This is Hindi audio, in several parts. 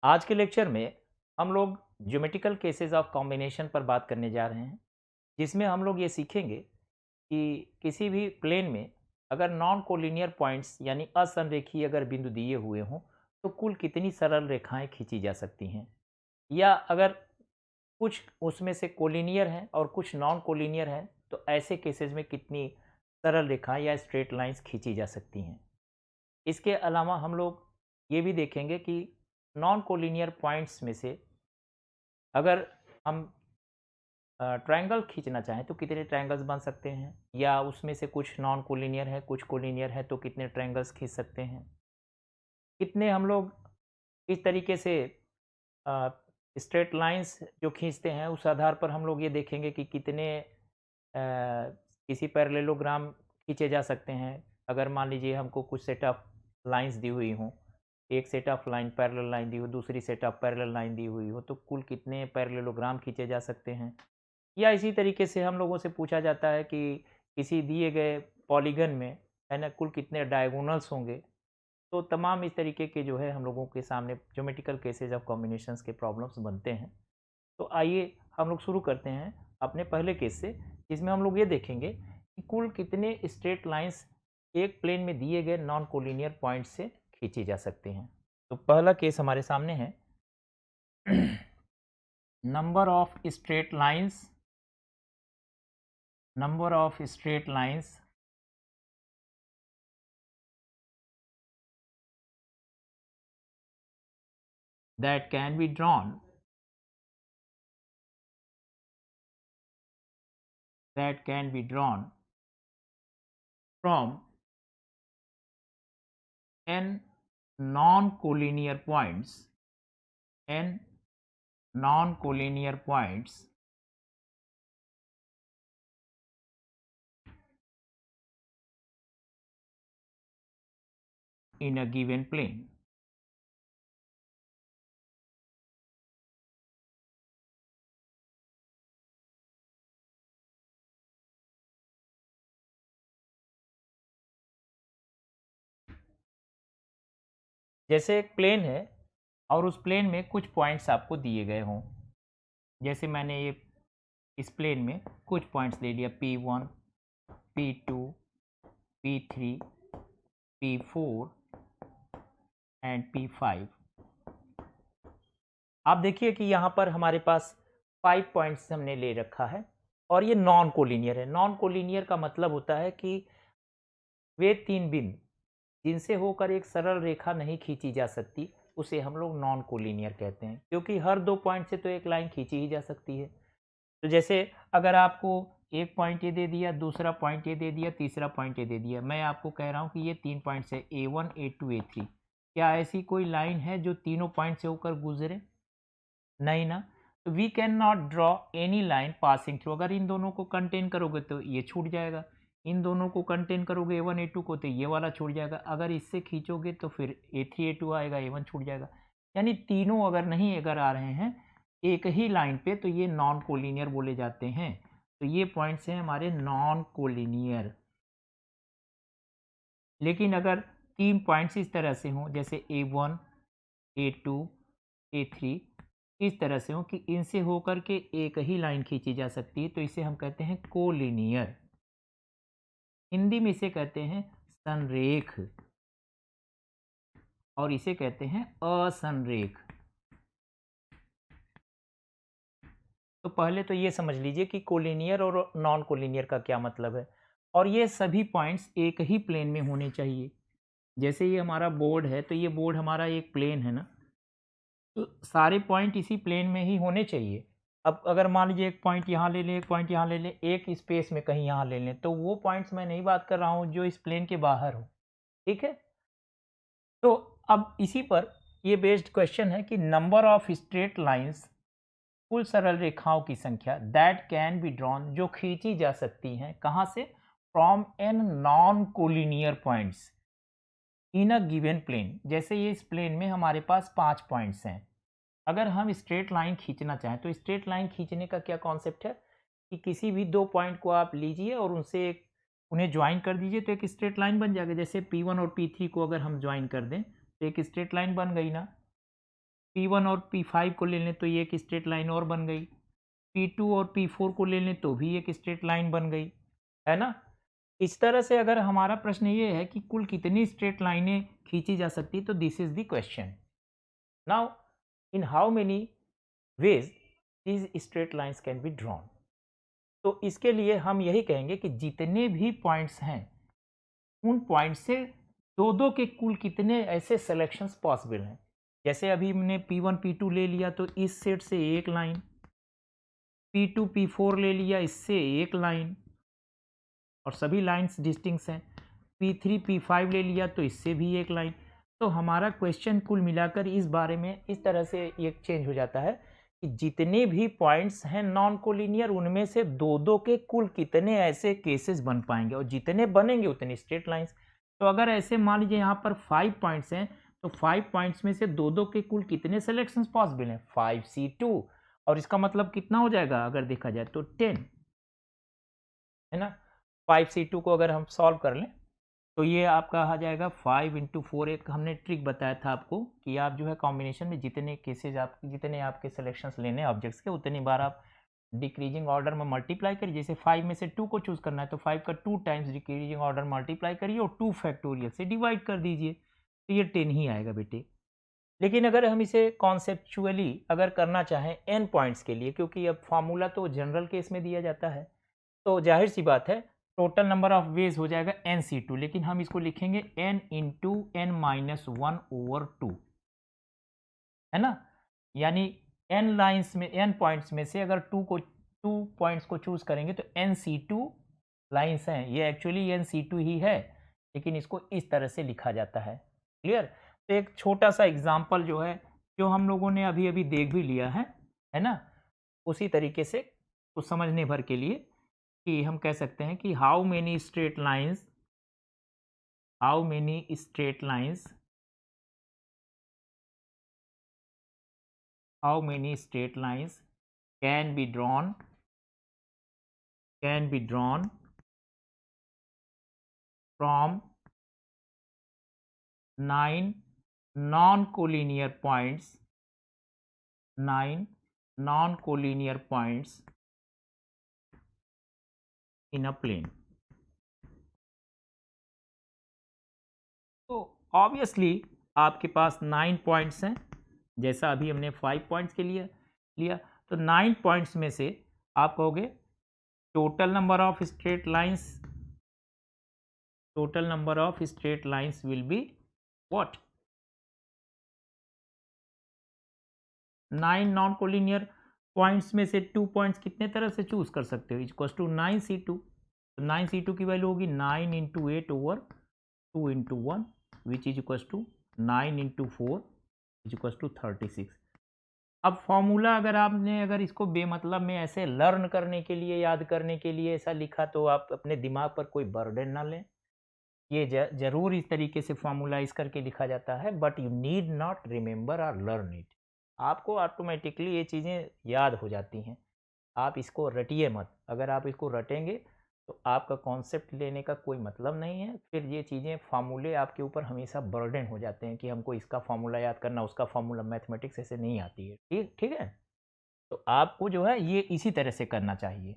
आज के लेक्चर में हम लोग ज्योमेट्रिकल केसेस ऑफ कॉम्बिनेशन पर बात करने जा रहे हैं, जिसमें हम लोग ये सीखेंगे कि किसी भी प्लेन में अगर नॉन कोलिनियर पॉइंट्स यानी असंरेखीय अगर बिंदु दिए हुए हों, तो कुल कितनी सरल रेखाएं खींची जा सकती हैं, या अगर कुछ उसमें से कोलिनियर हैं और कुछ नॉन कोलिनियर हैं, तो ऐसे केसेस में कितनी सरल रेखाएं या स्ट्रेट लाइंस खींची जा सकती हैं। इसके अलावा हम लोग ये भी देखेंगे कि नॉन कोलिनियर पॉइंट्स में से अगर हम ट्रायंगल खींचना चाहें तो कितने ट्रायंगल्स बन सकते हैं, या उसमें से कुछ नॉन कोलिनियर है कुछ कोलिनियर है तो कितने ट्रायंगल्स खींच सकते हैं। कितने हम लोग इस तरीके से स्ट्रेट लाइंस जो खींचते हैं, उस आधार पर हम लोग ये देखेंगे कि कितने किसी पैरेललोग्राम खींचे जा सकते हैं। अगर मान लीजिए हमको कुछ सेट ऑफ लाइंस दी हुई हों, एक set of line parallel line दी हो, दूसरी सेट ऑफ पैरेलल लाइन दी हुई हो, तो कुल कितने पैरेललोग्राम खींचे जा सकते हैं। या इसी तरीके से हम लोगों से पूछा जाता है कि किसी दिए गए पॉलीगन में, है ना, कुल कितने डायगोनल्स होंगे। तो तमाम इस तरीके के जो है हम लोगों के सामने ज्योमेट्रिकल केसेज ऑफ कॉम्बिनेशंस के प्रॉब्लम्स बनते हैं। तो आइए हम लोग शुरू करते हैं अपने पहले केस से, जिसमें हम लोग ये देखेंगे कि कुल कितने स्ट्रेट लाइंस एक प्लेन में दिए गए नॉन कोलिनियर पॉइंट से खींची जा सकती हैं। तो पहला केस हमारे सामने है number of straight lines that can be drawn from n non-collinear points in a given plane. जैसे एक प्लेन है और उस प्लेन में कुछ पॉइंट्स आपको दिए गए हों। जैसे मैंने ये इस प्लेन में कुछ पॉइंट्स ले लिया, P1, P2, P3, P4 and P5। आप देखिए कि यहाँ पर हमारे पास 5 पॉइंट्स हमने ले रखा है और ये नॉन कोलिनियर है। नॉन कोलिनियर का मतलब होता है कि वे तीन बिंदु जिनसे होकर एक सरल रेखा नहीं खींची जा सकती, उसे हम लोग नॉन कोलिनियर कहते हैं, क्योंकि हर 2 पॉइंट से तो एक लाइन खींची ही जा सकती है। तो जैसे अगर आपको एक पॉइंट ये दे दिया, दूसरा पॉइंट ये दे दिया, तीसरा पॉइंट ये दे दिया, मैं आपको कह रहा हूँ कि ये 3 पॉइंट्स है, A1, A2, A3। क्या ऐसी कोई लाइन है जो तीनों पॉइंट से होकर गुजरे? नहीं ना। तो we can not draw any line passing through. अगर इन दोनों को कंटेन करोगे तो ये छूट जाएगा, इन दोनों को कंटेन करोगे A1, A2 को, तो ये वाला छूट जाएगा। अगर इससे खींचोगे तो फिर A3, A2 आएगा, A1 छूट जाएगा। यानी तीनों अगर आ रहे हैं एक ही लाइन पे, तो ये नॉन कोलिनियर बोले जाते हैं। तो ये पॉइंट्स हैं हमारे नॉन कोलिनियर। लेकिन अगर 3 पॉइंट्स इस तरह से हों, जैसे A1, A2, A3 इस तरह से हो कि इनसे होकर के एक ही लाइन खींची जा सकती है, तो इसे हम कहते हैं कोलिनियर। हिंदी में इसे कहते हैं संरेख और इसे कहते हैं असंरेख। तो पहले तो ये समझ लीजिए कि कोलिनियर और नॉन कोलिनियर का क्या मतलब है। और ये सभी पॉइंट्स एक ही प्लेन में होने चाहिए। जैसे ये हमारा बोर्ड है, तो ये बोर्ड हमारा एक प्लेन है ना, तो सारे पॉइंट इसी प्लेन में ही होने चाहिए। अब अगर मान लीजिए एक पॉइंट यहाँ ले लें, एक पॉइंट यहाँ ले लें, एक स्पेस में कहीं यहाँ ले लें, तो वो पॉइंट्स मैं नहीं बात कर रहा हूँ जो इस प्लेन के बाहर हो। ठीक है। तो अब इसी पर ये बेस्ड क्वेश्चन है कि नंबर ऑफ स्ट्रेट लाइंस, कुल सरल रेखाओं की संख्या, दैट कैन बी ड्रॉन, जो खींची जा सकती हैं, कहाँ से? From an non collinear points in a given plane. जैसे ये इस प्लेन में हमारे पास 5 पॉइंट्स हैं। अगर हम स्ट्रेट लाइन खींचना चाहें, तो स्ट्रेट लाइन खींचने का क्या कॉन्सेप्ट है कि किसी भी 2 पॉइंट को आप लीजिए और उन्हें ज्वाइन कर दीजिए, तो एक स्ट्रेट लाइन बन जाएगा। जैसे P1 और P3 को अगर हम ज्वाइन कर दें, तो एक स्ट्रेट लाइन बन गई ना। P1 और P5 को ले लें तो ये एक स्ट्रेट लाइन और बन गई, P2 और P4 को ले लें तो भी एक स्ट्रेट लाइन बन गई, है ना? इस तरह से अगर हमारा प्रश्न ये है कि कुल कितनी स्ट्रेट लाइनें खींची जा सकती है, तो this is the question. Now in how many ways these straight lines can be drawn. तो इसके लिए हम यही कहेंगे कि जितने भी पॉइंट्स हैं उन पॉइंट से दो दो के कुल कितने ऐसे सिलेक्शंस पॉसिबल हैं। जैसे अभी हमने P1 P2 ले लिया तो इस सेट से एक लाइन, P2 P4 ले लिया इससे एक लाइन और सभी लाइंस डिस्टिंक्ट हैं, P3 P5 ले लिया तो इससे भी एक लाइन। तो हमारा क्वेश्चन कुल मिलाकर इस बारे में इस तरह से ये चेंज हो जाता है कि जितने भी पॉइंट्स हैं नॉन कोलिनियर उनमें से दो दो के कुल कितने ऐसे केसेस बन पाएंगे और जितने बनेंगे उतनी स्ट्रेट लाइंस। तो अगर ऐसे मान लीजिए यहाँ पर 5 पॉइंट्स हैं तो 5 पॉइंट्स में से दो दो के कुल कितने सिलेक्शंस पॉसिबल हैं, 5C2, और इसका मतलब कितना हो जाएगा अगर देखा जाए तो 10, है ना। 5C2 को अगर हम सॉल्व कर लें तो ये आपका आ जाएगा 5 × 4। एक हमने ट्रिक बताया था आपको कि आप जो है कॉम्बिनेशन में जितने केसेज आप जितने आपके सिलेक्शंस लेने ऑब्जेक्ट्स के उतनी बार आप डिक्रीजिंग ऑर्डर में मल्टीप्लाई करिए। जैसे 5 में से 2 को चूज करना है तो 5 का 2 टाइम्स डिक्रीजिंग ऑर्डर मल्टीप्लाई करिए और 2 फैक्टोरियल से डिवाइड कर दीजिए, तो ये 10 ही आएगा बेटे। लेकिन अगर हम इसे कॉन्सेप्चुअली अगर करना चाहें n पॉइंट्स के लिए, क्योंकि अब फार्मूला तो जनरल केस में दिया जाता है, तो जाहिर सी बात है टोटल नंबर ऑफ वेज हो जाएगा NC2, लेकिन हम इसको लिखेंगे n × n-1/2, है ना। यानी n लाइंस में n पॉइंट्स में से अगर 2 पॉइंट्स को चूज करेंगे तो NC2 लाइंस हैं, ये एक्चुअली NC2 ही है लेकिन इसको इस तरह से लिखा जाता है। क्लियर। तो एक छोटा सा एग्जांपल जो है जो हम लोगों ने अभी अभी देख भी लिया है ना, उसी तरीके से कुछ समझने भर के लिए कि हम कह सकते हैं कि how many straight lines can be drawn from 9 non-collinear points in a plane। तो ऑब्वियसली आपके पास 9 पॉइंट्स हैं, जैसा अभी हमने 5 पॉइंट्स के लिए लिया, तो 9 पॉइंट्स में से आप कहोगे total number of straight lines will be what, 9 non collinear points में से 2 पॉइंट्स कितने तरह से चूज कर सकते हो, इक्वल टू 9C2। तो 9C2 की वैल्यू होगी 9 × 8/2 × 1 which is equal to 9 × 4 is equal to 36। अब फॉर्मूला अगर इसको बेमतलब में ऐसे लर्न करने के लिए, याद करने के लिए ऐसा लिखा तो आप अपने दिमाग पर कोई बर्डन ना लें। ये जरूर इस तरीके से फॉर्मूलाइज करके लिखा जाता है, but you need not remember और लर्न इट। आपको ऑटोमेटिकली ये चीज़ें याद हो जाती हैं, आप इसको रटिए मत। अगर आप इसको रटेंगे तो आपका कॉन्सेप्ट लेने का कोई मतलब नहीं है, फिर ये चीज़ें फार्मूले आपके ऊपर हमेशा बर्डन हो जाते हैं कि हमको इसका फार्मूला याद करना, उसका फार्मूला, मैथमेटिक्स ऐसे नहीं आती है। ठीक ठीक है। तो आपको जो है ये इसी तरह से करना चाहिए,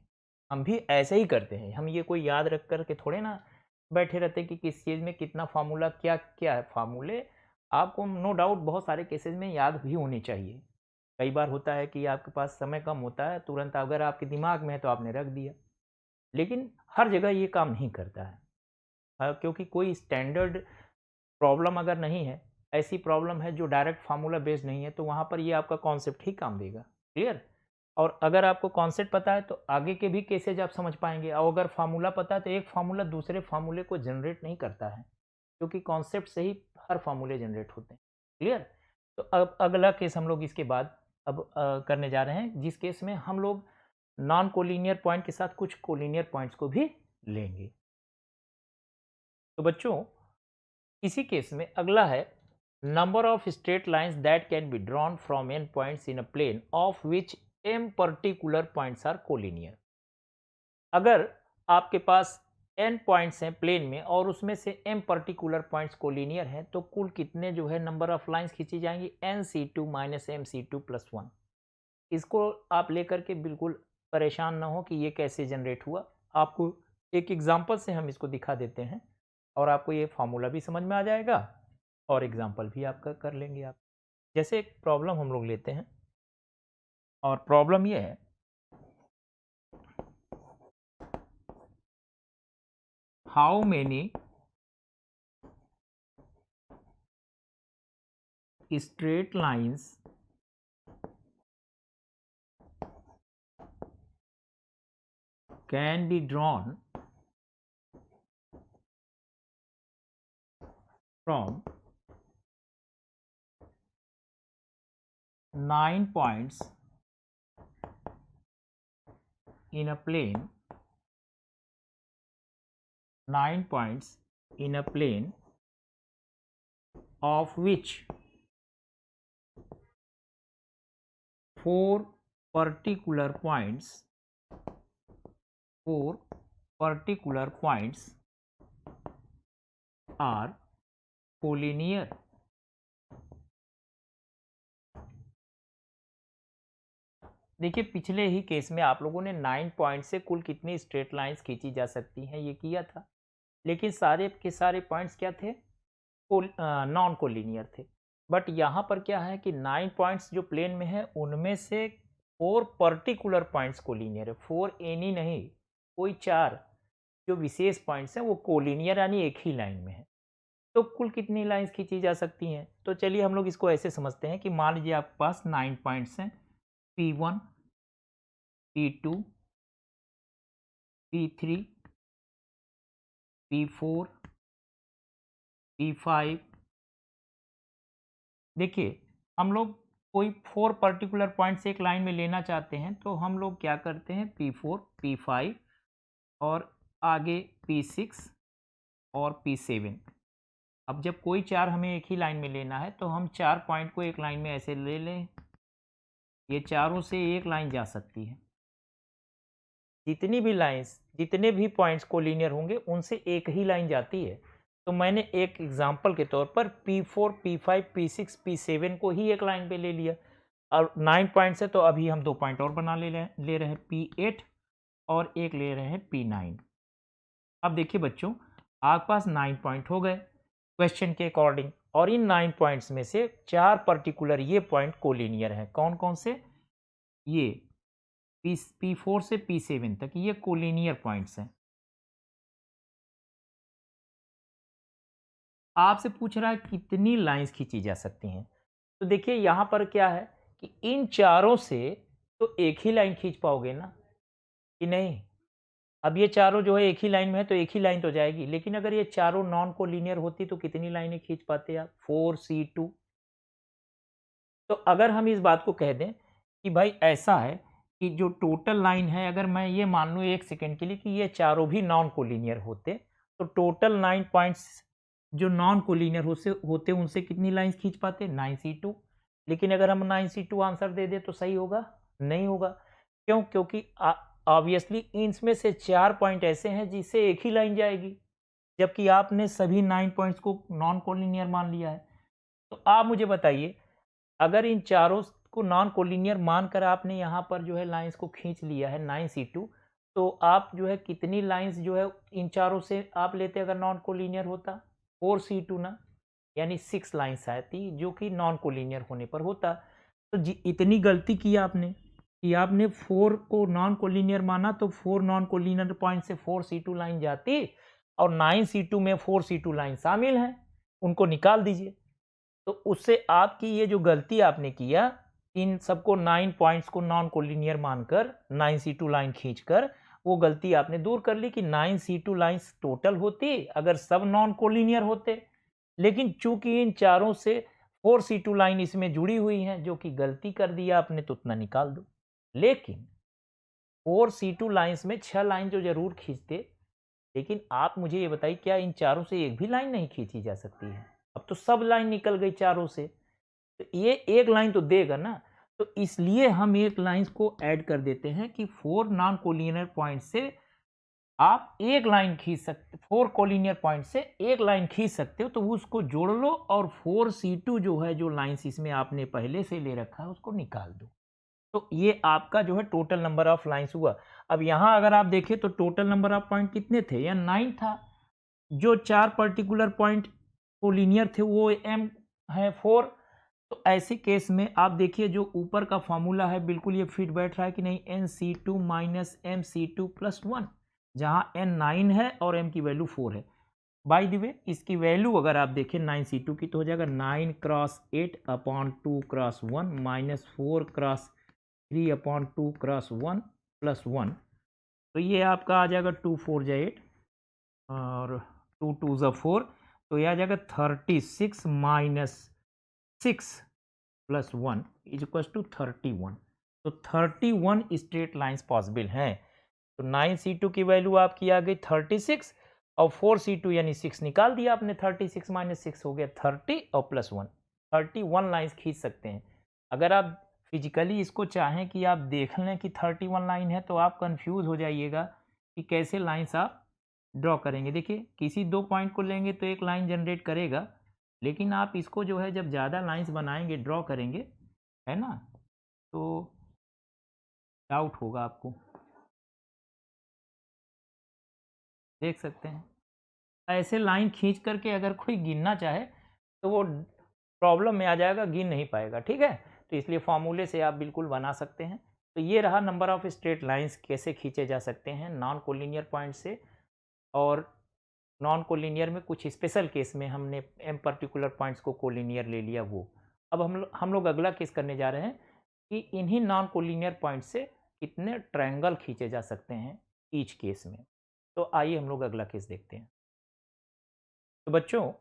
हम भी ऐसे ही करते हैं। हम ये कोई याद रख कर के थोड़े ना बैठे रहते हैं कि किस चीज़ में कितना फार्मूला क्या क्या है। फार्मूले आपको नो डाउट बहुत सारे केसेस में याद भी होनी चाहिए। कई बार होता है कि आपके पास समय कम होता है, तुरंत अगर आपके दिमाग में है तो आपने रख दिया, लेकिन हर जगह ये काम नहीं करता है। क्योंकि कोई स्टैंडर्ड प्रॉब्लम अगर नहीं है, ऐसी प्रॉब्लम है जो डायरेक्ट फार्मूला बेस्ड नहीं है, तो वहाँ पर ये आपका कॉन्सेप्ट ही काम देगा। क्लियर। और अगर आपको कॉन्सेप्ट पता है तो आगे के भी केसेज आप समझ पाएंगे, और अगर फार्मूला पता है तो एक फार्मूला दूसरे फार्मूले को जनरेट नहीं करता है, क्योंकि कॉन्सेप्ट से ही हर फार्मूले जनरेट होते हैं। क्लियर। तो अब अगला केस हम लोग इसके बाद अब करने जा रहे हैं, जिस केस में हम लोग नॉन कोलिनियर पॉइंट के साथ कुछ कोलिनियर पॉइंट्स को भी लेंगे। तो बच्चों इसी केस में अगला है number of straight lines that can be drawn from n points in a plane of which m particular points are collinear. अगर आपके पास n पॉइंट्स हैं प्लेन में और उसमें से m पर्टिकुलर पॉइंट्स कोलिनियर हैं, तो कुल कितने जो है नंबर ऑफ लाइंस खींची जाएंगी, nc2 माइनस mc2 प्लस 1। इसको आप लेकर के बिल्कुल परेशान ना हो कि ये कैसे जनरेट हुआ। आपको एक एग्जांपल से हम इसको दिखा देते हैं और आपको ये फार्मूला भी समझ में आ जाएगा और एग्जांपल भी आपका कर लेंगे आप। जैसे एक प्रॉब्लम हम लोग लेते हैं और प्रॉब्लम ये है, how many straight lines can be drawn from 9 points in a plane, 9 points in a plane of which 4 particular points are collinear। देखिए पिछले ही केस में आप लोगों ने 9 पॉइंट से कुल कितनी स्ट्रेट लाइंस खींची जा सकती हैं ये किया था, लेकिन सारे के सारे पॉइंट्स क्या थे, नॉन कोलिनियर थे। बट यहाँ पर क्या है कि 9 पॉइंट्स जो प्लेन में है उनमें से 4 पर्टिकुलर पॉइंट्स कोलिनियर है, 4 एनी नहीं, कोई 4 जो विशेष पॉइंट्स हैं वो कोलिनियर यानी एक ही लाइन में है। तो कुल कितनी लाइंस खींची जा सकती हैं, तो चलिए हम लोग इसको ऐसे समझते हैं कि मान लीजिए आपके पास 9 पॉइंट्स हैं, P1 P2 P3 P4 P5। देखिए हम लोग कोई 4 पर्टिकुलर पॉइंट्स एक लाइन में लेना चाहते हैं तो हम लोग क्या करते हैं, P4 P5 और आगे P6 और P7। अब जब कोई 4 हमें एक ही लाइन में लेना है तो हम 4 पॉइंट को एक लाइन में ऐसे ले लें, ये चारों से एक लाइन जा सकती है। जितनी भी लाइंस, जितने भी पॉइंट्स कोलिनियर होंगे उनसे एक ही लाइन जाती है। तो मैंने एक एग्जांपल के तौर पर P4 P5 P6 P7 को ही एक लाइन पे ले लिया और 9 पॉइंट्स है तो अभी हम 2 पॉइंट और बना ले रहे हैं P8 और एक ले रहे हैं P9। अब देखिए बच्चों आपके पास 9 पॉइंट हो गए क्वेश्चन के अकॉर्डिंग और इन 9 पॉइंट्स में से 4 पर्टिकुलर ये पॉइंट कोलिनियर हैं। कौन कौन से, ये P4 से P7 तक ये कोलिनियर पॉइंट्स हैं। आपसे पूछ रहा है कितनी लाइंस खींची जा सकती हैं, तो देखिए यहाँ पर क्या है कि इन चारों से तो एक ही लाइन खींच पाओगे ना कि नहीं। अब ये चारों जो है एक ही लाइन में है तो एक ही लाइन तो जाएगी, लेकिन अगर ये चारों नॉन कोलिनियर होती तो कितनी लाइनें खींच पाते आप, 4C2। तो अगर हम इस बात को कह दें कि भाई ऐसा है कि जो टोटल लाइन है, अगर मैं ये मान लूँ एक सेकेंड के लिए कि ये चारों भी नॉन कोलिनियर होते तो टोटल 9 पॉइंट्स जो नॉन कोलिनियर होते उनसे कितनी लाइंस खींच पाते, 9C2। लेकिन अगर हम 9C2 आंसर दे दें तो सही होगा, नहीं होगा। क्यों, क्योंकि ऑब्वियसली इनमें से 4 पॉइंट ऐसे हैं जिससे एक ही लाइन जाएगी, जबकि आपने सभी 9 पॉइंट्स को नॉन कोलिनियर मान लिया है। तो आप मुझे बताइए अगर इन चारों को नॉन कोलिनियर मानकर आपने यहाँ पर जो है लाइंस को खींच लिया है 9C2, तो आप जो है कितनी लाइंस जो है इन चारों से आप लेते अगर नॉन कोलिनियर होता, 4C2 ना, यानी 6 लाइंस आती जो कि नॉन कोलिनियर होने पर होता। तो इतनी गलती की आपने कि आपने 4 को नॉन कोलिनियर माना तो 4 नॉन कोलिनियर पॉइंट से 4C2 लाइन जाती और 9C2 में 4C2 लाइन शामिल है, उनको निकाल दीजिए। तो उससे आपकी ये जो गलती आपने किया, इन सबको 9 पॉइंट्स को नॉन कोलिनियर मानकर 9C2 लाइन खींचकर, वो गलती आपने दूर कर ली कि 9C2 लाइंस टोटल होती अगर सब नॉन कोलिनियर होते, लेकिन चूंकि इन चारों से 4C2 लाइन इसमें जुड़ी हुई हैं, जो कि गलती कर दिया आपने, तो उतना निकाल दो। लेकिन 4C2 लाइंस में 6 लाइन जो जरूर खींचते, लेकिन आप मुझे ये बताइए क्या इन चारों से एक भी लाइन नहीं खींची जा सकती है? अब तो सब लाइन निकल गई चारों से, तो ये एक लाइन तो देगा ना। तो इसलिए हम एक लाइन को ऐड कर देते हैं कि 4 नॉन कोलिनियर पॉइंट से आप एक लाइन खींच सकते, 4 कोलिनियर पॉइंट से एक लाइन खींच सकते हो, तो उसको जोड़ लो और 4C2 जो है, जो लाइंस इसमें आपने पहले से ले रखा है उसको निकाल दो। तो ये आपका जो है टोटल नंबर ऑफ लाइंस हुआ। अब यहाँ अगर आप देखें तो टोटल नंबर ऑफ पॉइंट कितने थे, या 9 था। जो 4 पर्टिकुलर पॉइंट कोलिनियर थे वो m है 4। तो ऐसे केस में आप देखिए जो ऊपर का फॉर्मूला है बिल्कुल ये फिट बैठ रहा है कि नहीं, NC2 माइनस MC2 प्लस 1, जहाँ n 9 है और m की वैल्यू 4 है। बाय द वे इसकी वैल्यू अगर आप देखें 9C2 की तो हो जाएगा 9 cross 8 upon 2 cross 1 minus 4 cross 3 upon 2 cross 1 plus 1। तो ये आपका आ जाएगा 2 4 जा 8 और 2 2 जा 4, तो यह आ जाएगा 36 minus 6 plus 1 is equal to 31। तो 31 स्ट्रेट लाइंस पॉसिबल हैं। तो 9C2 की वैल्यू आपकी आ गई 36 और 4C2 यानी 6 निकाल दिया आपने, 36 माइनस 6 हो गया 30 और प्लस 1, 31 लाइंस खींच सकते हैं। अगर आप फिजिकली इसको चाहें कि आप देख लें कि 31 लाइन है, तो आप कंफ्यूज हो जाइएगा कि कैसे लाइंस आप ड्रॉ करेंगे। देखिए किसी दो पॉइंट को लेंगे तो एक लाइन जनरेट करेगा, लेकिन आप इसको जो है जब ज़्यादा लाइंस बनाएंगे, ड्रॉ करेंगे, है ना, तो डाउट होगा आपको। देख सकते हैं ऐसे लाइन खींच करके अगर कोई गिनना चाहे तो वो प्रॉब्लम में आ जाएगा, गिन नहीं पाएगा, ठीक है। तो इसलिए फॉर्मूले से आप बिल्कुल बना सकते हैं। तो ये रहा नंबर ऑफ स्ट्रेट लाइंस कैसे खींचे जा सकते हैं नॉन कोलिनियर पॉइंट से। और नॉन कोलिनियर में कुछ स्पेशल केस में हमने एम पर्टिकुलर पॉइंट्स को कोलिनियर ले लिया वो। अब हम लोग अगला केस करने जा रहे हैं कि इन्हीं नॉन कोलिनियर पॉइंट से कितने ट्रायंगल खींचे जा सकते हैं ईच केस में। तो आइए हम लोग अगला केस देखते हैं। तो बच्चों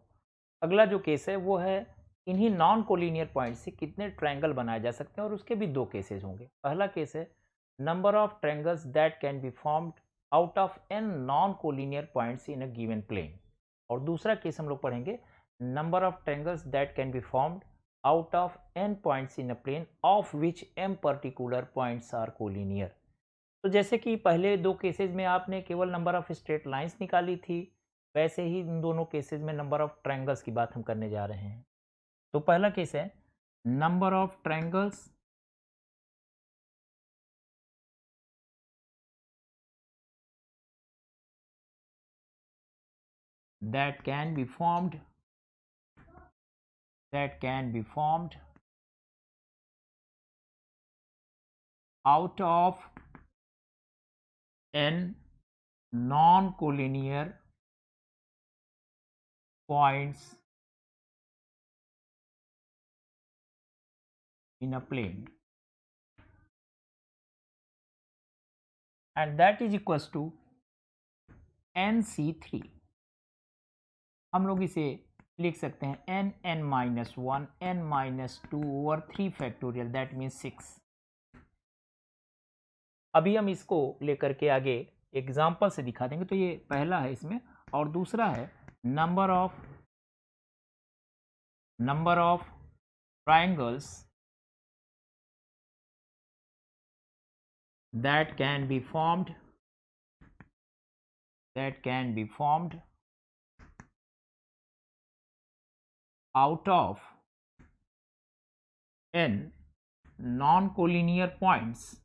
अगला जो केस है वो है इन्हीं नॉन कोलिनियर पॉइंट से कितने ट्रायंगल बनाए जा सकते हैं, और उसके भी दो केसेस होंगे। पहला केस है number of triangles that can be formed out of N non collinear points in a given plane. और दूसरा केस हम लोग पढ़ेंगे number of triangles that can be formed out of N points in a plane of which M particular points are collinear. तो जैसे कि पहले दो केसेस में आपने केवल नंबर ऑफ स्ट्रेट लाइंस निकाली थी, वैसे ही इन दोनों केसेस में नंबर ऑफ ट्रायंगल्स की बात हम करने जा रहे हैं। तो पहला केस है number of triangles that can be formed out of n non-collinear points in a plane, and that is equals to NC3। हम लोग इसे लिख सकते हैं n minus 1 n minus 2 over 3 factorial, that means 6। अभी हम इसको लेकर के आगे एग्जाम्पल से दिखा देंगे। तो ये पहला है इसमें, और दूसरा है number of triangles that can be formed out of n non-collinear points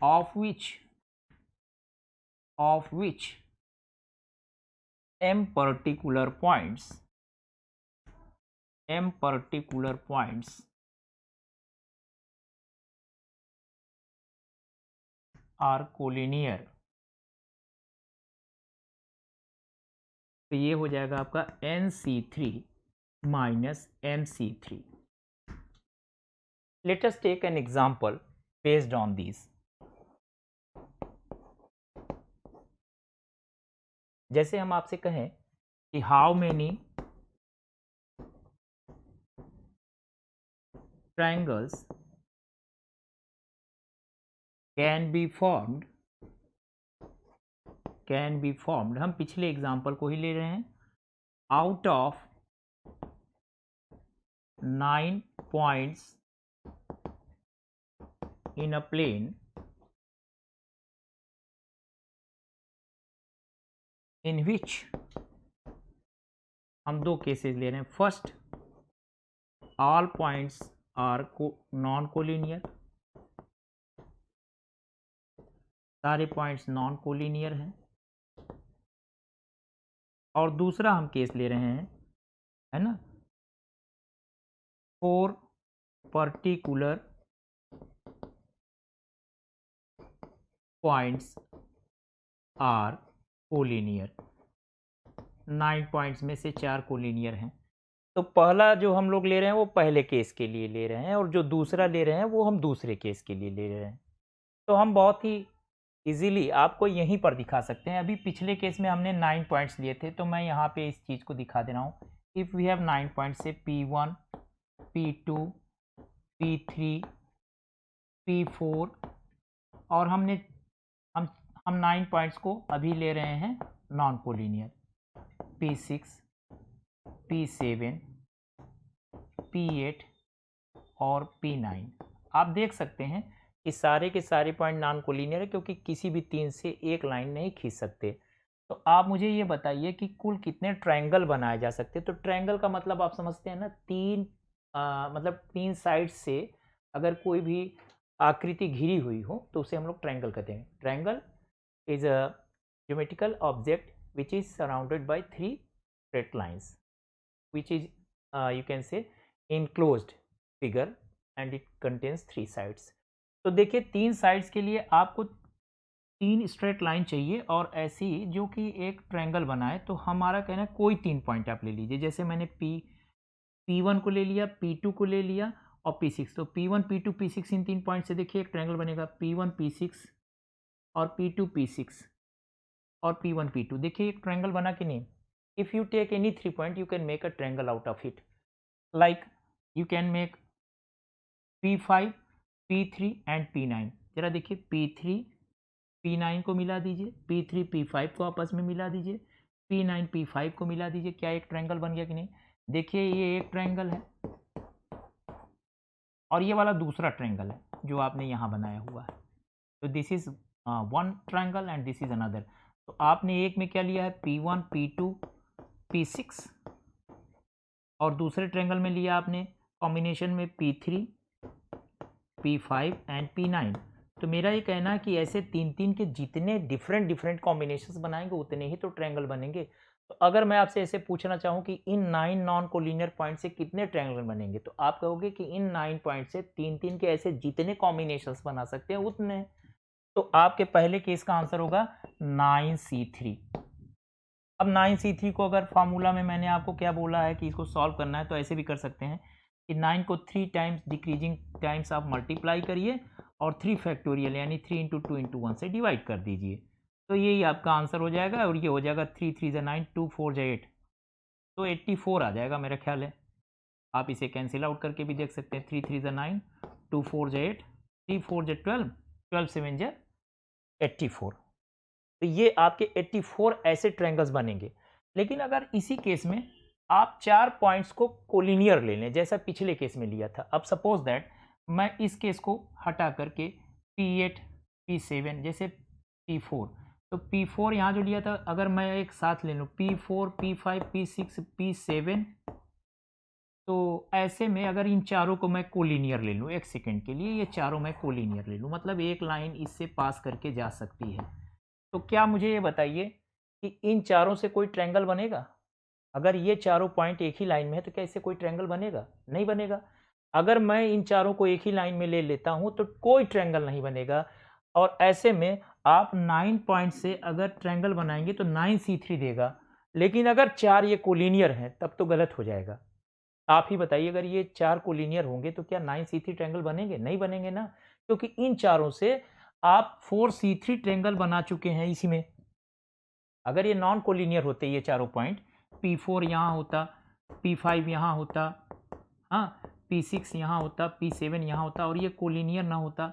of which m particular points are collinear। तो ये हो जाएगा आपका NC3 minus MC3। Let us take an example based on these। जैसे हम आपसे कहें कि how many triangles can be formed, हम पिछले एग्जाम्पल को ही ले रहे हैं, out of 9 points in a plane in which, हम दो केसेस ले रहे हैं। First, all points are non collinear, सारे पॉइंट्स नॉन कोलिनियर हैं। और दूसरा हम केस ले रहे हैं, है ना, four particular points are collinear, 9 points में से 4 कोलिनियर हैं। तो पहला जो हम लोग ले रहे हैं वो पहले केस के लिए ले रहे हैं, और जो दूसरा ले रहे हैं वो हम दूसरे केस के लिए ले रहे हैं। तो हम बहुत ही इजीली आपको यहीं पर दिखा सकते हैं। अभी पिछले केस में हमने 9 पॉइंट्स लिए थे, तो मैं यहाँ पे इस चीज़ को दिखा दे रहा हूँ। इफ़ वी हैव 9 पॉइंट्स से P1, P2, P3, P4, और हम 9 पॉइंट्स को अभी ले रहे हैं non collinear, P6, P7, P8 और P9। आप देख सकते हैं कि सारे के सारे पॉइंट नॉन कोलिनियर है, क्योंकि किसी भी 3 से एक लाइन नहीं खींच सकते। तो आप मुझे ये बताइए कि कुल कितने ट्रायंगल बनाए जा सकते हैं। तो ट्रायंगल का मतलब आप समझते हैं ना, मतलब 3 साइड से अगर कोई भी आकृति घिरी हुई हो तो उसे हम लोग ट्रायंगल कहते हैं। Triangle is a geometrical object which is surrounded by 3 straight lines, which is you can say enclosed figure and it contains 3 sides। तो देखिए 3 साइड्स के लिए आपको 3 स्ट्रेट लाइन चाहिए, और ऐसी जो कि एक ट्रायंगल बनाए। तो हमारा कहना है कोई 3 पॉइंट आप ले लीजिए। जैसे मैंने P1 को ले लिया, P2 को ले लिया और P6। तो P1, P2, P6 इन 3 पॉइंट से देखिए एक ट्रायंगल बनेगा, P1, P6 और P2, P6 और P1, P2। देखिए एक ट्रायंगल बना कि नहीं। If you take any 3 point, you can make a triangle out of it. Like you can make P5, P3 and P9। जरा देखिए P3 P9 को मिला दीजिए, P3 P5 को आपस में मिला दीजिए, P9 P5 को मिला दीजिए। क्या एक ट्रायंगल बन गया कि नहीं। देखिए ये एक ट्रायंगल है, और ये वाला दूसरा ट्रायंगल है जो आपने यहाँ बनाया हुआ है। तो this is one triangle and this is another. तो आपने एक में क्या लिया है, P1, P2, P6, और दूसरे ट्रायंगल में लिया आपने कॉम्बिनेशन में P3, P5 एंड P9। तो मेरा ये कहना है कि ऐसे 3 के जितने डिफरेंट कॉम्बिनेशंस बनाएंगे उतने ही तो ट्रायंगल बनेंगे। तो अगर मैं आपसे ऐसे पूछना चाहूँ कि इन 9 नॉन कोलिनियर पॉइंट से कितने ट्रायंगल बनेंगे, तो आप कहोगे कि इन 9 पॉइंट से 3 के ऐसे जितने कॉम्बिनेशंस बना सकते हैं उतने। तो आपके पहले केस का आंसर होगा 9C3। अब 9C3 को अगर फार्मूला में मैंने आपको क्या बोला है कि इसको सॉल्व करना है, तो ऐसे भी कर सकते हैं कि 9 को 3 टाइम्स डिक्रीजिंग टाइम्स आप मल्टीप्लाई करिए और 3 फैक्टोरियल यानी 3 इंटू 2 इंटू 1 से डिवाइड कर दीजिए। तो यही आपका आंसर हो जाएगा, और ये हो जाएगा 3 3 ज़ा 9, 2 4 ज़ा 8, तो 84 आ जाएगा मेरा ख्याल है। आप इसे कैंसिल आउट करके भी देख सकते हैं। 3 3 ज़ा 9, 2 4 ज़ा 8, 3 4 ज़ा 12, 12 7 ज़ा 84। तो ये आपके 84 ऐसे ट्रायंगल्स बनेंगे। लेकिन अगर इसी केस में आप 4 पॉइंट्स को कोलिनियर ले लें जैसा पिछले केस में लिया था। अब सपोज दैट मैं इस केस को हटा करके P8, P7 जैसे P4, तो P4 यहाँ जो लिया था अगर मैं एक साथ ले लूँ P4, P5, P6, P7, तो ऐसे में अगर इन चारों को मैं कोलिनियर ले लूँ, एक सेकेंड के लिए ये चारों मैं कोलिनियर ले लूँ, मतलब एक लाइन इससे पास करके जा सकती है। तो क्या मुझे ये बताइए कि इन चारों से कोई ट्रायंगल बनेगा। अगर ये चारों पॉइंट एक ही लाइन में है तो क्या इससे कोई ट्रायंगल बनेगा, नहीं बनेगा। अगर मैं इन चारों को एक ही लाइन में ले लेता हूं तो कोई ट्रायंगल नहीं बनेगा। और ऐसे में आप 9 पॉइंट से अगर ट्रायंगल बनाएंगे तो 9C3 देगा, लेकिन अगर 4 ये कोलिनियर हैं तब तो गलत हो जाएगा। आप ही बताइए, अगर ये 4 कोलिनियर होंगे तो क्या 9C3 ट्रायंगल बनेंगे, नहीं बनेंगे ना, क्योंकि इन चारों से आप 4C3 ट्रायंगल बना चुके हैं इसी में। अगर ये नॉन कोलिनियर होते ये चारों पॉइंट, P4 यहाँ होता, P5 यहाँ होता, हाँ P6 यहाँ होता, P7 यहाँ होता, और ये कोलिनियर ना होता,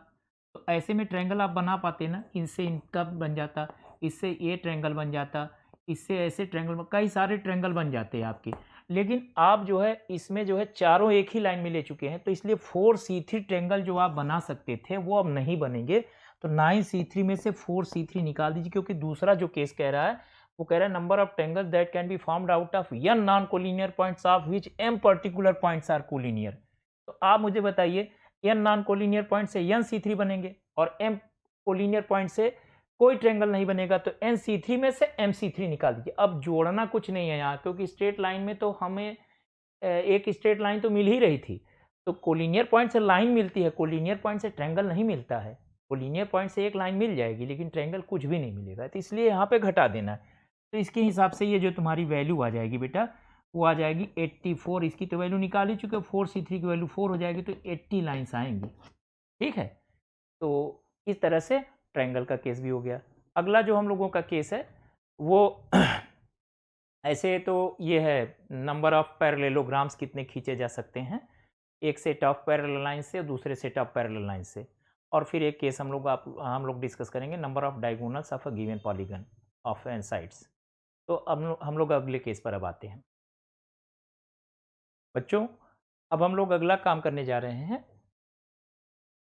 तो ऐसे में ट्रायंगल आप बना पाते ना। इनसे इनका बन जाता, इससे ये ट्रायंगल बन जाता, इससे ऐसे ट्रायंगल, कई सारे ट्रायंगल बन जाते हैं आपके। लेकिन आप जो है इसमें जो है चारों एक ही लाइन में ले चुके हैं, तो इसलिए 4C3 ट्रायंगल जो आप बना सकते थे वो अब नहीं बनेंगे। तो 9C3 में से 4C3 निकाल दीजिए, क्योंकि दूसरा जो केस कह रहा है वो कह रहा है number of triangle that can be formed out of n non collinear points of which m particular points are collinear. तो आप मुझे बताइए n नॉन कोलिनियर पॉइंट से nC3 बनेंगे और m कोलिनियर पॉइंट से कोई ट्रायंगल नहीं बनेगा, तो nC3 में से mC3 निकाल दीजिए। अब जोड़ना कुछ नहीं है यहाँ, क्योंकि स्ट्रेट लाइन में तो हमें एक स्ट्रेट लाइन तो मिल ही रही थी। तो कोलिनियर पॉइंट से लाइन मिलती है, कोलिनियर पॉइंट से ट्रायंगल नहीं मिलता है। कोलिनियर पॉइंट से एक लाइन मिल जाएगी लेकिन ट्रायंगल कुछ भी नहीं मिलेगा, तो इसलिए यहाँ पे घटा देना है। तो इसके हिसाब से ये जो तुम्हारी वैल्यू आ जाएगी बेटा, वो आ जाएगी 84। इसकी तो वैल्यू निकाल ही चुके हो, 4C3 की वैल्यू 4 हो जाएगी, तो 80 लाइन्स आएंगी। ठीक है, तो इस तरह से ट्रायंगल का केस भी हो गया। अगला जो हम लोगों का केस है वो ऐसे तो ये है नंबर ऑफ पैरेललोग्राम्स कितने खींचे जा सकते हैं, एक सेट ऑफ पैरेलल लाइन से और दूसरे सेट ऑफ पैरेलल लाइन से। और फिर एक केस हम लोग डिस्कस करेंगे number of diagonals of a given polygon of N sides. तो अब हम लोग अगले केस पर अब आते हैं बच्चों। अब हम लोग अगला काम करने जा रहे हैं,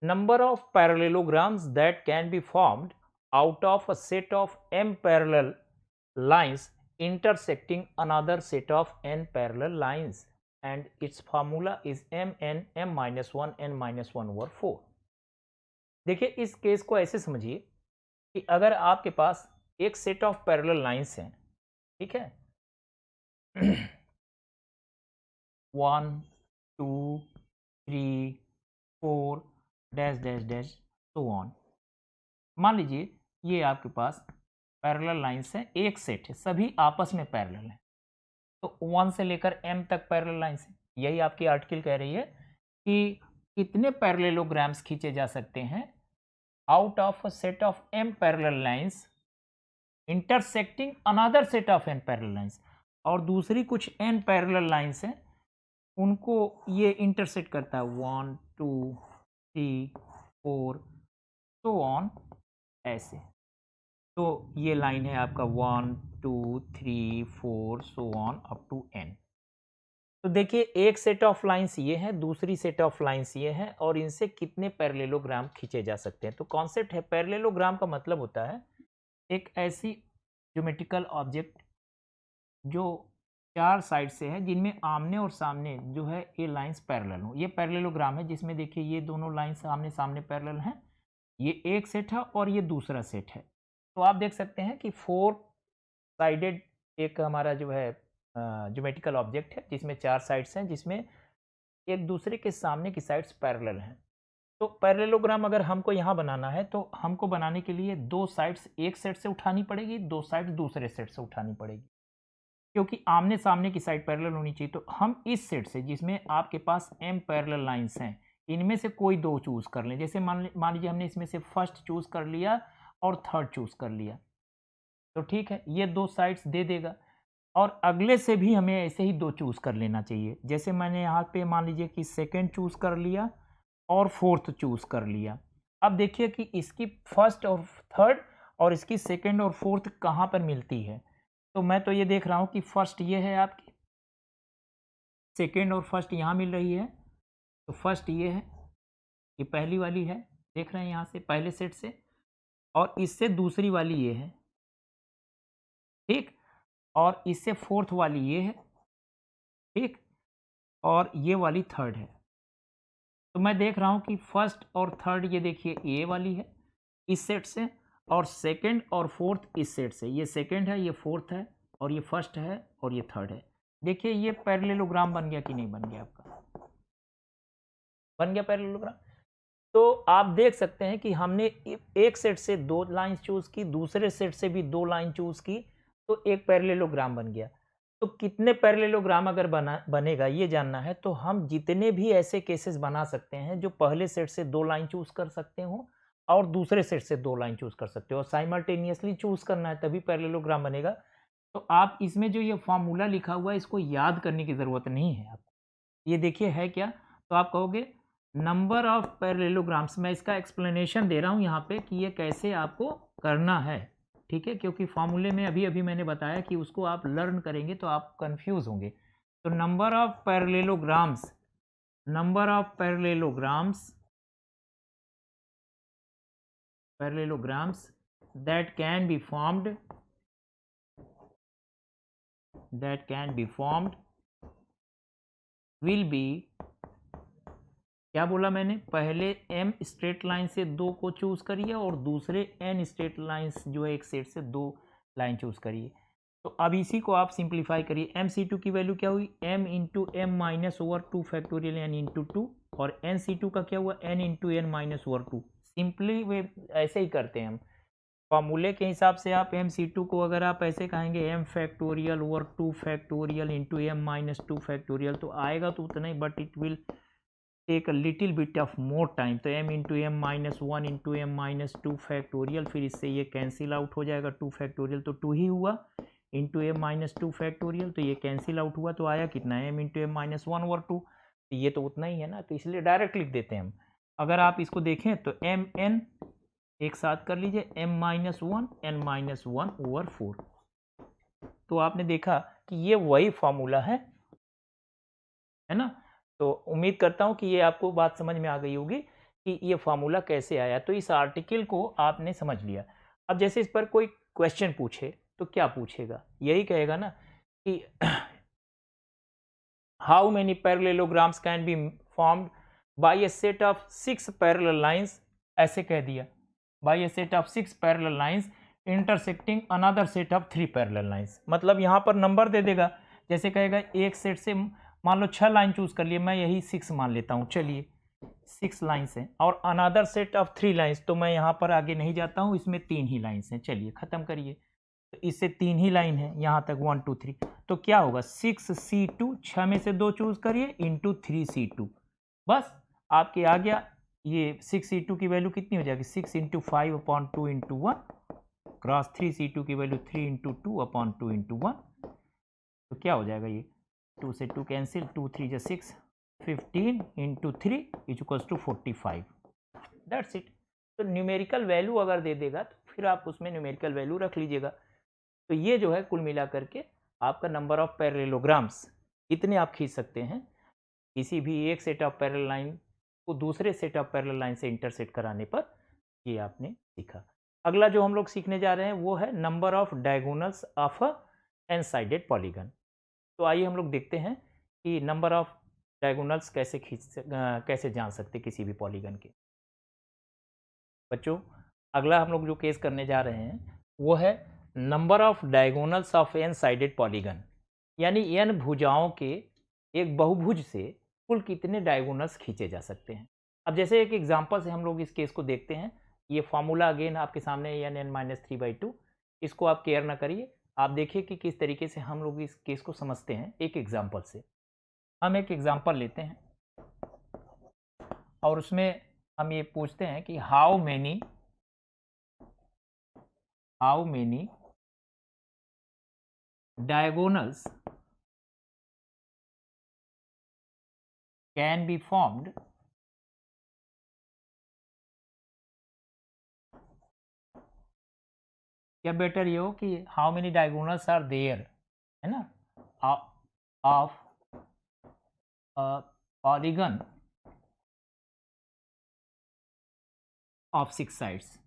number of parallelograms that can be formed out of a set of m parallel lines intersecting another set of n parallel lines, and its formula is mn m minus 1 n minus 1 over 4। देखिए इस केस को ऐसे समझिए कि अगर आपके पास एक सेट ऑफ पैरेलल लाइंस हैं, ठीक है 1 2 3 4 dash dash dash so on. मान लीजिए ये आपके पास पैरेलल लाइंस हैं, एक सेट है, सभी आपस में पैरेलल हैं। तो 1 से लेकर m तक पैरेलल लाइंस हैं। यही आपकी आर्टिकल कह रही है कि कितने पैरेललोग्राम्स खींचे जा सकते हैं out of a set of m parallel lines intersecting another set of n parallel lines. और दूसरी कुछ n पैरेलल लाइंस हैं, उनको ये इंटरसेक्ट करता है 1 2 3 4 सो ऑन ऐसे। तो ये लाइन है आपका 1 2 3 4 so on up to n। तो देखिए एक सेट ऑफ लाइंस ये है, दूसरी सेट ऑफ लाइंस ये है, और इनसे कितने पैरेललोग्राम खींचे जा सकते हैं। तो कॉन्सेप्ट है, पैरेललोग्राम का मतलब होता है एक ऐसी ज्योमेट्रिकल ऑब्जेक्ट जो चार साइड से है, जिनमें आमने और सामने जो है ये लाइंस पैरेलल हो। ये पैरेललोग्राम है जिसमें देखिए ये दोनों लाइंस आमने सामने पैरेलल हैं। ये एक सेट है और ये दूसरा सेट है। तो आप देख सकते हैं कि 4 साइडेड एक हमारा जो है ज्योमेट्रिकल ऑब्जेक्ट है जिसमें चार साइड्स हैं, जिसमें एक दूसरे के सामने की साइड्स पैरेलल हैं। तो पैरेललोग्राम अगर हमको यहाँ बनाना है तो हमको बनाने के लिए दो साइड्स एक सेट से उठानी पड़ेगी, दो साइड्स दूसरे सेट से उठानी पड़ेगी, क्योंकि आमने सामने की साइड पैरेलल होनी चाहिए। तो हम इस सेट से जिसमें आपके पास m पैरेलल लाइंस हैं, इनमें से कोई दो चूज कर लें। जैसे मान लीजिए हमने इसमें से फर्स्ट चूज कर लिया और थर्ड चूज कर लिया, तो ठीक है, ये दो साइड्स दे देगा। और अगले से भी हमें ऐसे ही दो चूज कर लेना चाहिए। जैसे मैंने यहाँ पे मान लीजिए कि सेकेंड चूज कर लिया और फोर्थ चूज कर लिया। अब देखिए कि इसकी फर्स्ट और थर्ड और इसकी सेकेंड और फोर्थ कहाँ पर मिलती है। तो मैं तो ये देख रहा हूँ कि फर्स्ट ये है आपकी, सेकेंड और फर्स्ट यहाँ मिल रही है। तो फर्स्ट ये है, ये पहली वाली है, देख रहे हैं यहाँ से पहले सेट से, और इससे दूसरी वाली ये है, ठीक, और इससे फोर्थ वाली ये है, ठीक, और ये वाली थर्ड है। तो मैं देख रहा हूँ कि फर्स्ट और थर्ड ये देखिए ये वाली है इस सेट से, और सेकंड और फोर्थ इस सेट से। ये सेकंड है, ये फोर्थ है, और ये फर्स्ट है, और ये थर्ड है। देखिए ये पैरेललोग्राम बन गया कि नहीं बन गया, आपका बन गया पैरेललोग्राम। तो आप देख सकते हैं कि हमने एक सेट से दो लाइन चूज की, दूसरे सेट से भी दो लाइन चूज की, तो एक पैरेललोग्राम बन गया। तो कितने पैरेललोग्राम अगर बनेगा ये जानना है, तो हम जितने भी ऐसे केसेस बना सकते हैं जो पहले सेट से दो लाइन चूज कर सकते हो और दूसरे सेट से दो लाइन चूज कर सकते हो, और साइमल्टेनियसली चूज करना है, तभी पैरेललोग्राम बनेगा। तो आप इसमें जो ये फॉर्मूला लिखा हुआ है इसको याद करने की ज़रूरत नहीं है आपको। ये देखिए है क्या, तो आप कहोगे नंबर ऑफ पैरेललोग्राम्स। मैं इसका एक्सप्लेनेशन दे रहा हूँ यहाँ पे कि ये कैसे आपको करना है, ठीक है, क्योंकि फॉर्मूले में अभी अभी मैंने बताया कि उसको आप लर्न करेंगे तो आप कंफ्यूज होंगे। तो number of parallelograms that can be formed will be, क्या बोला मैंने, पहले m स्ट्रेट लाइन से दो को चूज करिए और दूसरे n स्ट्रेट लाइंस जो है एक सेट से दो लाइन चूज करिए। तो अब इसी को आप सिंप्लीफाई करिए। MC2 की वैल्यू क्या हुई, m into M minus over 2 factorial n into 2, और NC2 का क्या हुआ, n into N minus over 2। Simply वे ऐसे ही करते हैं हम, फॉर्मूले के हिसाब से आप MC2 को अगर आप ऐसे कहेंगे m factorial over 2 factorial into M minus 2 factorial, तो आएगा तो उतना ही, but it will take a little bit of more time. तो m into M minus 1 into M minus 2 factorial, फिर इससे ये कैंसिल आउट हो जाएगा, 2 फैक्टोरियल तो 2 ही हुआ, इंटू एम माइनस 2 फैक्टोरियल, तो ये कैंसिल आउट हुआ, तो आया कितना, m into M minus 1 over 2, तो ये तो उतना ही है ना, तो इसलिए डायरेक्ट लिख देते हैं हम। अगर आप इसको देखें तो एम एन एक साथ कर लीजिए, m minus 1 n minus 1 over 4, तो आपने देखा कि ये वही फॉर्मूला है ना। तो उम्मीद करता हूं कि ये आपको बात समझ में आ गई होगी कि ये फॉर्मूला कैसे आया। तो इस आर्टिकल को आपने समझ लिया। अब जैसे इस पर कोई क्वेश्चन पूछे तो क्या पूछेगा, यही कहेगा ना कि how many parallelograms can be formed by a set of 6 parallel lines, ऐसे कह दिया, by a set of 6 parallel lines intersecting another set of 3 parallel lines. मतलब यहाँ पर नंबर दे देगा, जैसे कहेगा एक सेट से मान लो 6 लाइन चूज कर लिए, मैं यही 6 मान लेता हूँ, चलिए 6 लाइन्स हैं, और अनदर सेट ऑफ 3 लाइन्स, तो मैं यहाँ पर आगे नहीं जाता हूँ, इसमें 3 ही लाइन्स हैं, चलिए खत्म करिए। तो इससे 3 ही लाइन है यहाँ तक 1 2 3, तो क्या होगा 6C2, 6 में से 2 चूज करिए, इंटू 3C2, बस आपके आ गया। ये 6C2 की वैल्यू कितनी हो जाएगी, 6 into 5 upon 2 into 1, cross 3C2 की वैल्यू 3 इंटू 2 अपॉन 2 इंटू 1, तो क्या हो जाएगा, ये 2 से 2 कैंसिल, 2 3 जा 6, 15 into 3 equals to 45, that's it. तो न्यूमेरिकल वैल्यू अगर दे देगा तो फिर आप उसमें न्यूमेरिकल वैल्यू रख लीजिएगा। तो ये जो है कुल मिला करके आपका नंबर ऑफ पैरेललोग्राम्स इतने आप खींच सकते हैं, किसी भी एक सेट ऑफ पैरेलल लाइन को दूसरे सेट ऑफ पैरेलल लाइन से इंटरसेक्ट कराने पर, ये आपने सीखा। अगला जो हम लोग सीखने जा रहे हैं वो है number of diagonals of a N sided polygon. तो आइए हम लोग देखते हैं कि नंबर ऑफ डायगोनल्स कैसे जान सकते किसी भी पॉलीगन के। बच्चों, अगला हम लोग जो केस करने जा रहे हैं वो है number of diagonals of N sided polygon, यानी एन भुजाओं के एक बहुभुज से कुल कितने डायगोनल्स खींचे जा सकते हैं। अब जैसे एक एग्जांपल से हम लोग इस केस को देखते हैं। ये फॉर्मूला अगेन आपके सामने एन एन माइनस 3/2, इसको आप केयर ना करिए, आप देखिए कि किस तरीके से हम लोग इस केस को समझते हैं एक एग्जाम्पल से। हम एक एग्जाम्पल लेते हैं और उसमें हम ये पूछते हैं कि how many diagonals can be formed या बेटर ये हो कि how many diagonals are there, है ना, ऑफ पॉलीगन ऑफ 6 साइड्स।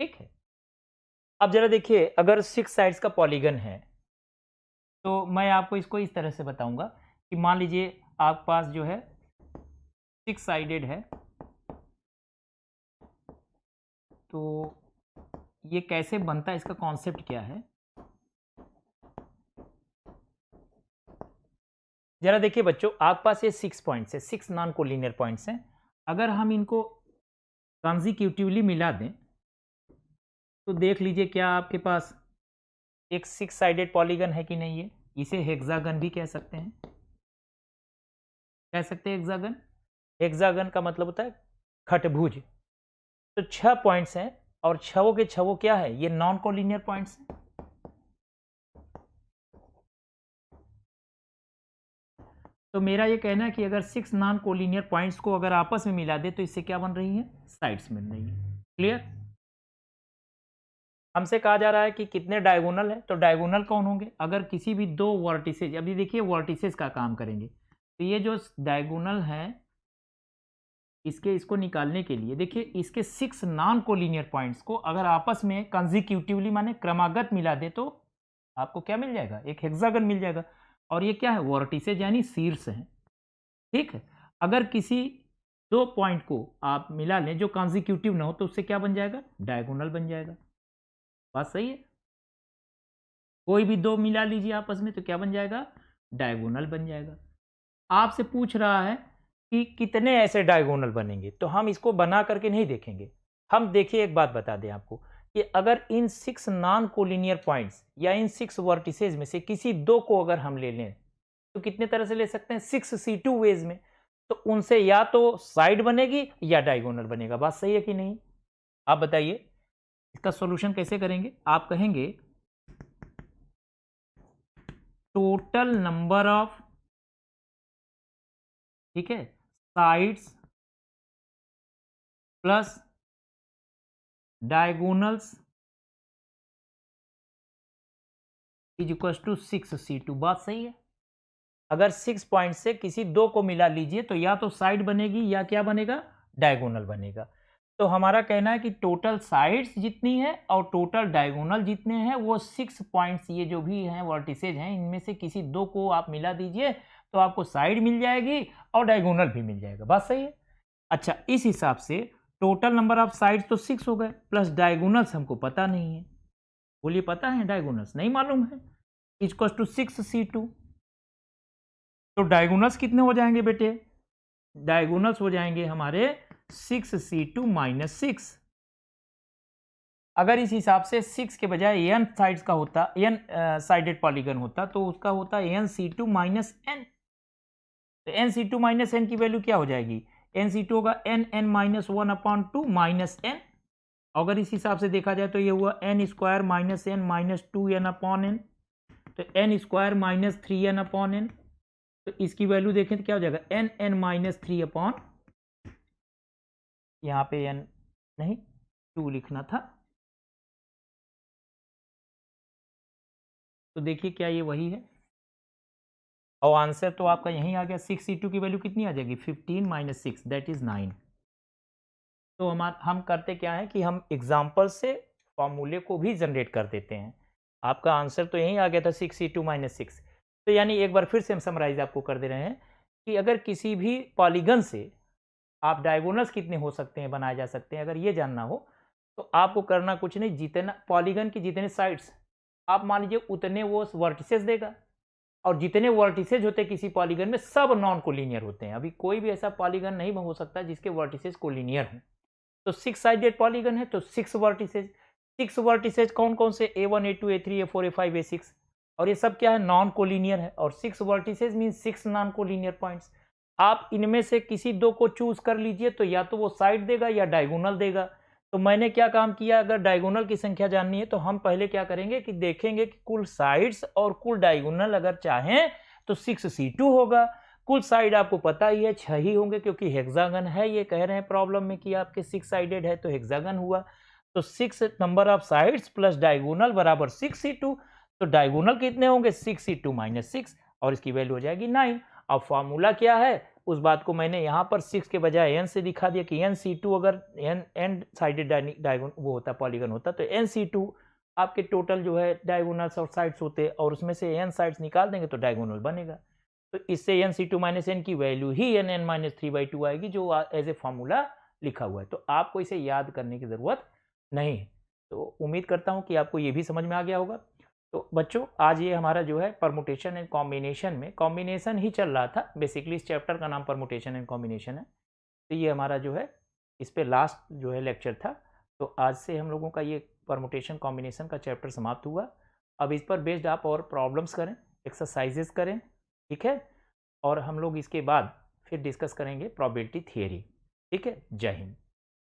ठीक है, अब जरा देखिए, अगर 6 साइड्स का पॉलीगन है तो मैं आपको इसको इस तरह से बताऊंगा कि मान लीजिए आपके पास जो है 6 साइडेड है, तो ये कैसे बनता है, इसका कॉन्सेप्ट क्या है। जरा देखिए बच्चों, आपके पास ये 6 पॉइंट्स है, 6 नॉन कोलिनियर पॉइंट्स हैं। अगर हम इनको कॉन्जिक्यूटिवली मिला दें तो देख लीजिए क्या आपके पास एक 6 साइडेड पॉलीगन है कि नहीं है। इसे हेक्सागन भी कह सकते हैं, हेक्सागन। हेक्सागन का मतलब होता है खटभुज। तो 6 पॉइंट्स हैं और छवों के छवों क्या है, ये नॉन कोलिनियर पॉइंट्स हैं। तो मेरा ये कहना है कि अगर 6 नॉन कोलिनियर पॉइंट्स को अगर आपस में मिला दे तो इससे क्या बन रही है, साइड्स बन रही है। क्लियर। हमसे कहा जा रहा है कि कितने डायगोनल है, तो डायगोनल कौन होंगे, अगर किसी भी दो वर्टिसेज, अभी देखिए वर्टिसेज का काम करेंगे, तो ये जो डायगोनल है इसको निकालने के लिए देखिए इसके 6 नॉन कोलिनियर पॉइंट्स को अगर आपस में कंजिक्यूटिवली माने क्रमागत मिला दे तो आपको क्या मिल जाएगा, एक हेक्सागन मिल जाएगा। और ये क्या है, वर्टिसेज यानी शीर्ष है। ठीक है, अगर किसी दो पॉइंट को आप मिला लें जो कंजिक्यूटिव ना हो तो उससे क्या बन जाएगा, डायगोनल बन जाएगा। बात सही है, कोई भी दो मिला लीजिए आपस में तो क्या बन जाएगा, डायगोनल बन जाएगा। आपसे पूछ रहा है कि कितने ऐसे डायगोनल बनेंगे, तो हम इसको बना करके नहीं देखेंगे। हम देखिए एक बात बता दें आपको कि अगर इन 6 नॉन कोलिनियर पॉइंट्स या इन 6 वर्टिसेज में से किसी दो को अगर हम ले लें तो कितने तरह से ले सकते हैं, 6 C2 वेज में, तो उनसे या तो साइड बनेगी या डायगोनल बनेगा। बात सही है कि नहीं, आप बताइए इसका सॉल्यूशन कैसे करेंगे। आप कहेंगे टोटल नंबर ऑफ, ठीक है, sides plus diagonals is equal to 6 C2। बात सही है, अगर 6 पॉइंट से किसी दो को मिला लीजिए तो या तो साइड बनेगी या क्या बनेगा, डायगोनल बनेगा। तो हमारा कहना है कि टोटल साइड्स जितनी है और टोटल डायगोनल जितने हैं वो 6 पॉइंट्स, ये जो भी हैं वर्टिसेज हैं, इनमें से किसी दो को आप मिला दीजिए तो आपको साइड मिल जाएगी और डायगोनल भी मिल जाएगा। बात सही है। अच्छा, इस हिसाब से टोटल नंबर ऑफ साइड्स तो 6 हो गए, प्लस डायगोनल्स हमको पता नहीं है। बोलिए पता है, डायगोनल्स नहीं मालूम है, इक्वल टू 6 C2। तो डायगोनल्स कितने हो जाएंगे बेटे, डायगोनल्स हो जाएंगे हमारे 6 C2 माइनस 6। अगर इस हिसाब से 6 के बजाय n साइड्स का होता, n साइडेड पॉलीगन होता तो उसका होता n C2 माइनस n। तो n C2 माइनस n की वैल्यू क्या हो जाएगी, n C2 होगा n माइनस 1/2 माइनस n। अगर इस हिसाब से देखा जाए तो ये हुआ n square minus n minus 2n/n, तो n स्क्वायर माइनस 3n/n। तो इसकी वैल्यू देखें तो क्या हो जाएगा, n माइनस 3 यहाँ पे n नहीं 2 लिखना था, तो देखिए क्या ये वही है, और आंसर तो आपका यहीं आ गया। 6 C2 की वैल्यू कितनी आ जाएगी, 15 माइनस 6 दैट इज 9। तो हम करते क्या है कि हम एग्जाम्पल से फॉर्मूले को भी जनरेट कर देते हैं। आपका आंसर तो यहीं आ गया था 6 C2 माइनस 6। तो यानी एक बार फिर से हम समराइज आपको कर दे रहे हैं कि अगर किसी भी पॉलीगन से आप डायगोनल्स कितने हो सकते हैं, बनाए जा सकते हैं, अगर ये जानना हो तो आपको करना कुछ नहीं, जितना पॉलीगन की जितने साइड्स आप मान लीजिए उतने वो वर्टिसेस देगा, और जितने वर्टिसेज होते हैं किसी पॉलीगन में सब नॉन कोलिनियर होते हैं। अभी कोई भी ऐसा पॉलीगन नहीं हो सकता जिसके वर्टिसेज कोलिनियर हों। तो 6 साइडेड पॉलीगन है तो 6 वर्टिसेज, 6 वर्टिसेज कौन कौन से, A1 A2 A3 A4 A5 A6, और ये सब क्या है, नॉन कोलिनियर है। और 6 vertices mean 6 non collinear points. आप इनमें से किसी दो को चूज कर लीजिए तो या तो वो साइड देगा या डायगोनल देगा। तो मैंने क्या काम किया, अगर डायगोनल की संख्या जाननी है तो हम पहले क्या करेंगे कि देखेंगे कि कुल साइड्स और कुल डायगोनल अगर चाहें तो 6 C2 होगा। कुल साइड आपको पता ही है 6 ही होंगे क्योंकि हेक्सागन है, ये कह रहे हैं प्रॉब्लम में कि आपके 6 साइडेड है तो हेक्सागन हुआ। तो 6 number of sides plus diagonal बराबर 6 C2। तो डायगोनल कितने होंगे, 6 C2 माइनस 6, और इसकी वैल्यू हो जाएगी 9। अब फॉर्मूला क्या है, उस बात को मैंने यहाँ पर 6 के बजाय n से दिखा दिया कि n C2 अगर n साइडेड डायगोन वो होता पॉलीगन होता तो n C2 आपके टोटल जो है डायगोनल्स और साइड्स होते, और उसमें से n साइड्स निकाल देंगे तो डायगोनल बनेगा। तो इससे n C2 माइनस n की वैल्यू ही n माइनस 3/2 आएगी जो एज ए फॉर्मूला लिखा हुआ है। तो आपको इसे याद करने की ज़रूरत नहीं है। तो उम्मीद करता हूँ कि आपको ये भी समझ में आ गया होगा। तो बच्चों आज ये हमारा जो है परमुटेशन एंड कॉम्बिनेशन में कॉम्बिनेशन ही चल रहा था, बेसिकली इस चैप्टर का नाम परमुटेशन एंड कॉम्बिनेशन है। तो ये हमारा जो है इस पे लास्ट जो है लेक्चर था। तो आज से हम लोगों का ये परमुटेशन कॉम्बिनेशन का चैप्टर समाप्त हुआ। अब इस पर बेस्ड आप और प्रॉब्लम्स करें, एक्सरसाइजेस करें, ठीक है, और हम लोग इसके बाद फिर डिस्कस करेंगे प्रोबेबिलिटी थियरी। ठीक है, जय हिंद।